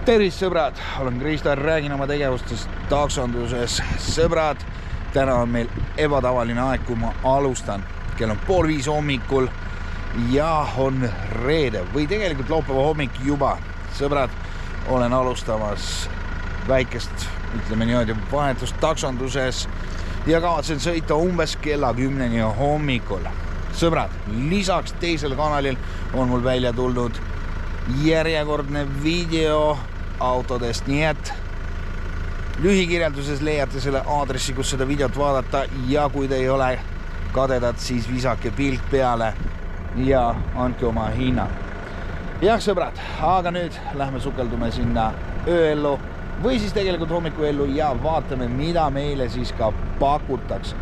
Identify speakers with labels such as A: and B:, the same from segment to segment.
A: Tervist sõbrad, olen Kristo, räägin oma tegevustest taksonduses. Sõbrad, täna on meil ebatavaline aeg, kui ma alustan. Kell on 4:30 hommikul ja on reede või tegelikult laupäeva hommik juba. Sõbrad, olen alustamas väikest, ütleme niimoodi, vahetust taksonduses ja kavatsen sõita umbes kella 10 hommikul. Sõbrad, lisaks teisel kanalil on mul välja tulnud järjekordne video autodest, nii et lühikirjelduses leiate selle aadressi, kus seda videot vaadata ja kui te ei ole kadedad, siis visake pilt peale ja andke oma hinna. Jah, sõbrad, aga nüüd lähme sukeldume sinna ööellu või siis tegelikult hommikuellu ja vaatame, mida meile siis ka pakutakse.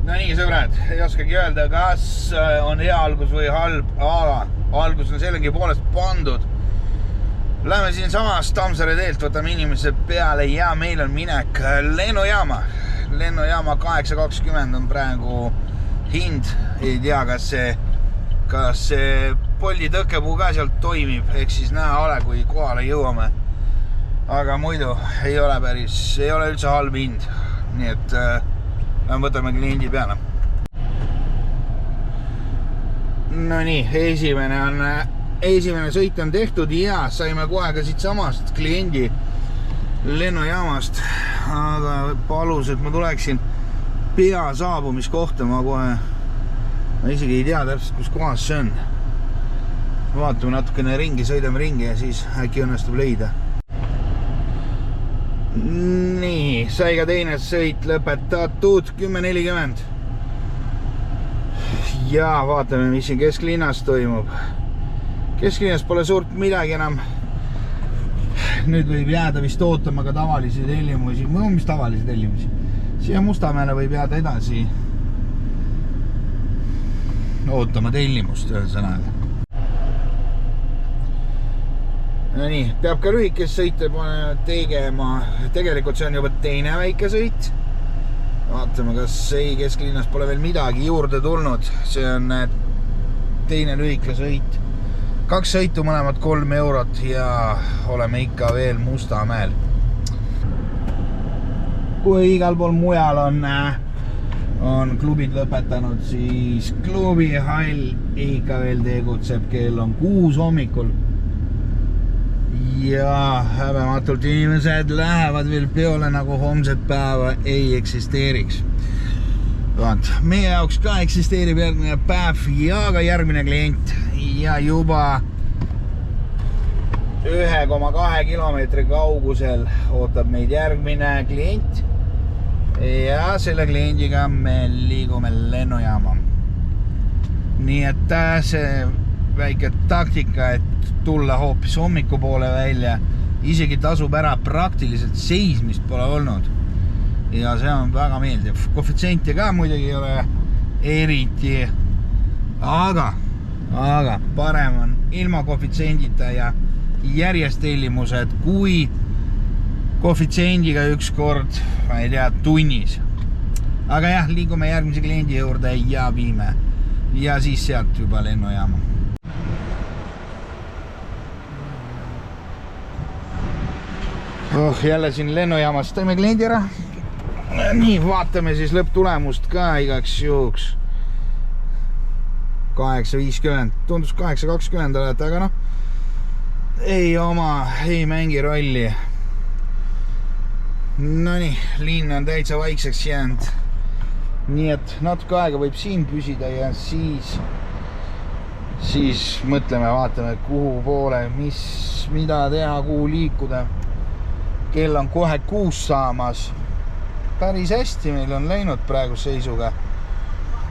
A: No nii, sõbrad, ei oskagi öelda, kas on hea algus või halb, aga algus on sellegi poolest pandud. Lähme siin samast Tammsaare teelt, võtame inimese peale ja meil on minek lennujaama. Lennujaama 8.20 on praegu hind. Ei tea, kas see Bolti tõkkepuu ka sealt toimib, ehk siis näha ole, kui kohale jõuame. Aga muidu ei ole üldse halb hind. Nii et võtame kliendi peale. No nii, esimene sõit on tehtud ja saime kohe ka siit samast kliendi lennujaamast, aga palus, et ma tuleksin pea saabumiskohta. Ma isegi ei tea täpselt, kus kohas see on. Vaatame natukene ringi, sõidame ringi ja siis äkki õnnestub leida. Nii, sai ka teine sõit lõpetatud 10.40 ja vaatame, mis siin kesklinnas toimub. Kesklinnas pole suurt midagi enam. Nüüd võib jääda vist ootama ka tavalisi tellimusi. Mis tavalisi tellimusi? Siia Mustamäele võib jääda edasi ootama tellimust ühesõnaga. No nii, peab ka lühikest sõite tegema. Tegelikult see on juba teine väike sõit. Vaatame, kas kesklinnas pole veel midagi juurde tulnud. See on teine lühike sõit. 2 sõitu, mõlemad 3 eurot ja oleme ikka veel Mustamäel. Kui igal pool mujal on klubid lõpetanud, siis klubihall ikka veel tegutseb. Kell on 6 hommikul. Ja häbematult inimesed lähevad veel peole, nagu homset päeva ei eksisteeriks. Meie jaoks ka eksisteerib järgmine päev ja ka järgmine klient ja juba 1,2 kilomeetri kaugusel ootab meid järgmine klient ja selle kliendiga me liigume lennujaama. Nii et see väike taktika, et tulla hoopis hommiku poole välja, isegi tasub ära, praktiliselt seismist pole olnud ja see on väga meeldiv. Koefitsienti ka muidugi ei ole eriti, aga parem on ilma koefitsiendita ja järjest tellimused kui koefitsiendiga üks kord, ma ei tea, tunnis. Aga jah, liigume järgmise kliendi juurde ja viime ja siis sealt juba lennujaama. Jälle siin lennujaamas teeme kliendi ära. Nii, vaatame siis lõpptulemust ka igaks juhuks. 8.50, tundus 8.20 olete, aga ei mängi rolli. No nii, linn on täitsa vaikseks jäänud. Nii et natuke aega võib siin püsida ja siis mõtleme, vaatame kuhu poole, mida teha, kuhu liikuda. Kell on kohe 6 saamas. Päris hästi meil on läinud praegu seisuga.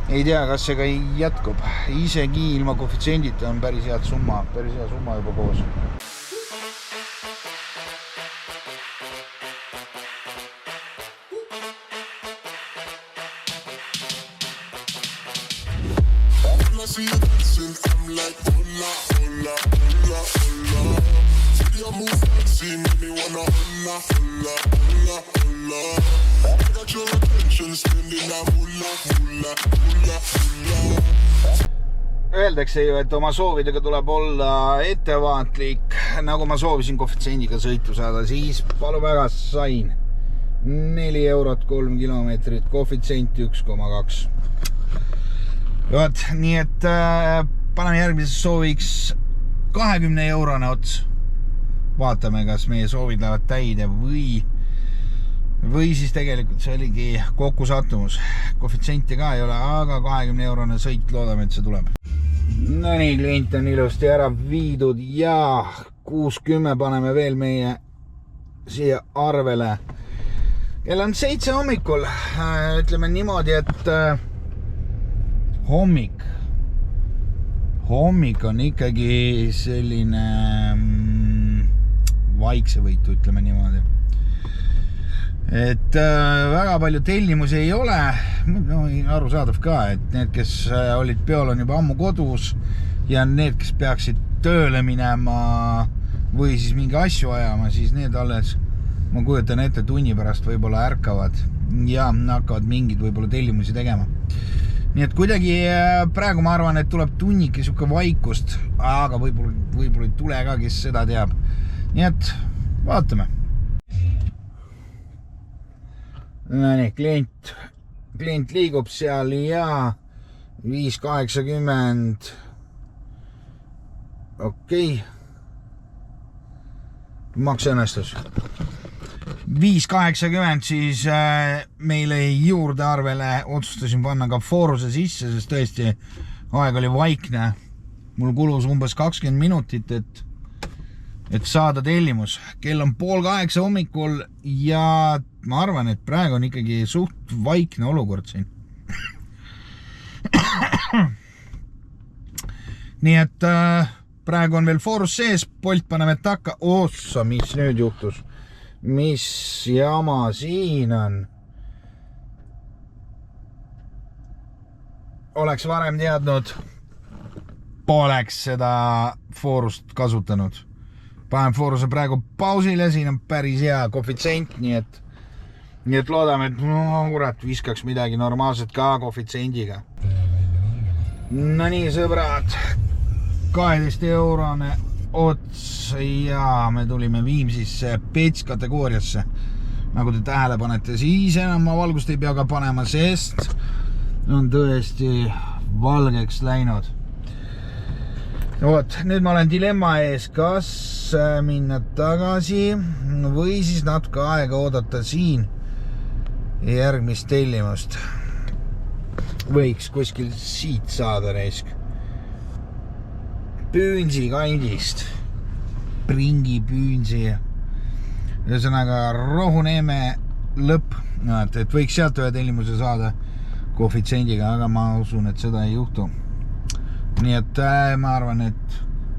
A: Ei tea, kas see ka jätkub. Isegi ilma koefitsiendita on päris hea summa juba koos. Öeldakse ju, et oma soovidega tuleb olla ettevaatlik, nagu ma soovisin koefitsiendiga sõitu saada, siis palju väga sain 4 eurot 3 kilomeetrit, koefitsient 1,2. Nii et paneme järgmises sooviks 20 eurone ots. Vaatame, kas meie soovid lähevad täide või siis tegelikult see oligi kokku sattumus. Koefitsienti ka ei ole, aga 20 eurone sõit, loodame, et see tuleb. No nii, klient on ilusti ära viidud ja 6.10 paneme veel meie siia arvele. Kell on 7 hommikul. Ütleme niimoodi, et hommik on ikkagi selline vaiksevõitu, ütleme niimoodi. Et väga palju tellimusi ei ole, arusaadav ka, et need, kes olid peol, on juba ammu kodus ja need, kes peaksid tööle minema või siis mingi asju ajama, siis need alles, ma kujutan ette, tunni pärast võib-olla ärkavad ja hakkavad mingid võib-olla tellimusi tegema. Nii et kuidagi praegu ma arvan, et tuleb tunnike siuke vaikust, aga võib-olla ei tule ka, kes seda teab. Nii et vaatame. No nii, klient liigub seal ja 5.80. Okei. Maks õnnestus. 5.80 siis meile juurde arvele otsustasin panna ka Foruse sisse, sest tõesti aeg oli vaikne. Mul kulus umbes 20 minutit, et saada tellimus. Kell on 7:30 hommikul ja ma arvan, et praegu on ikkagi suht vaikne olukord siin. Nii et praegu on veel Forus sees, Bolt paneme takka. Ossa, mis nüüd juhtus? Mis jama siin on? Oleks varem teadnud, poleks seda Forust kasutanud. Panen Foruse praegu pausile, siin on päris hea koefitsient, nii et loodame, et kurat, viskaks midagi normaalset ka koefitsiendiga. No nii, sõbrad, 12 eurone ots ja me tulime Viimsisse Pets kategooriasse. Nagu te tähele panete, siis enam ma valgust ei pea ka panema, sest on tõesti valgeks läinud. Nüüd ma olen dilemma ees, kas minna tagasi või siis natuke aega oodata siin järgmist tellimust. Võiks kuskil siit saada reisk. Püünsi kandist. Pringi püünsi. Ühesõnaga Rohuneeme lõpp. Et võiks sealt ühe tellimuse saada koefitsiendiga, aga ma usun, et seda ei juhtu. Nii et ma arvan, et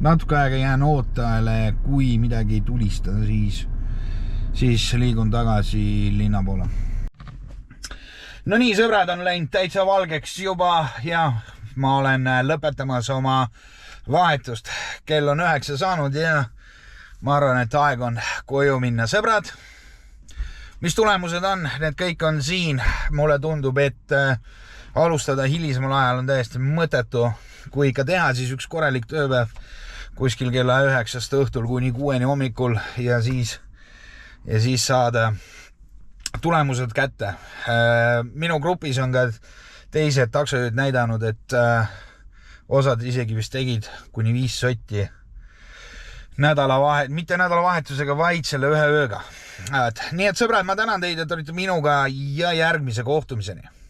A: natuke aega jään ootajale, kui midagi ei tulista, siis liigun tagasi linna poole. No nii, sõbrad on läinud täitsa valgeks juba ja ma olen lõpetamas oma vahetust. Kell on 9 saanud ja ma arvan, et aeg on koju minna. Sõbrad, mis tulemused on? Need kõik on siin. Mulle tundub, et alustada hilisemal ajal on täiesti mõttetu. Kui ikka teha, siis üks korralik tööpäev kuskil kella 9 õhtul kuni 6 hommikul ja siis saada tulemused kätte. Minu grupis on ka teised taksojuhid näidanud, et osad isegi vist tegid kuni 5 sotti mitte nädalavahetusega, vaid selle ühe ööga. Nii et sõbrad, ma tänan teid, et olite minuga ja järgmise kohtumiseni.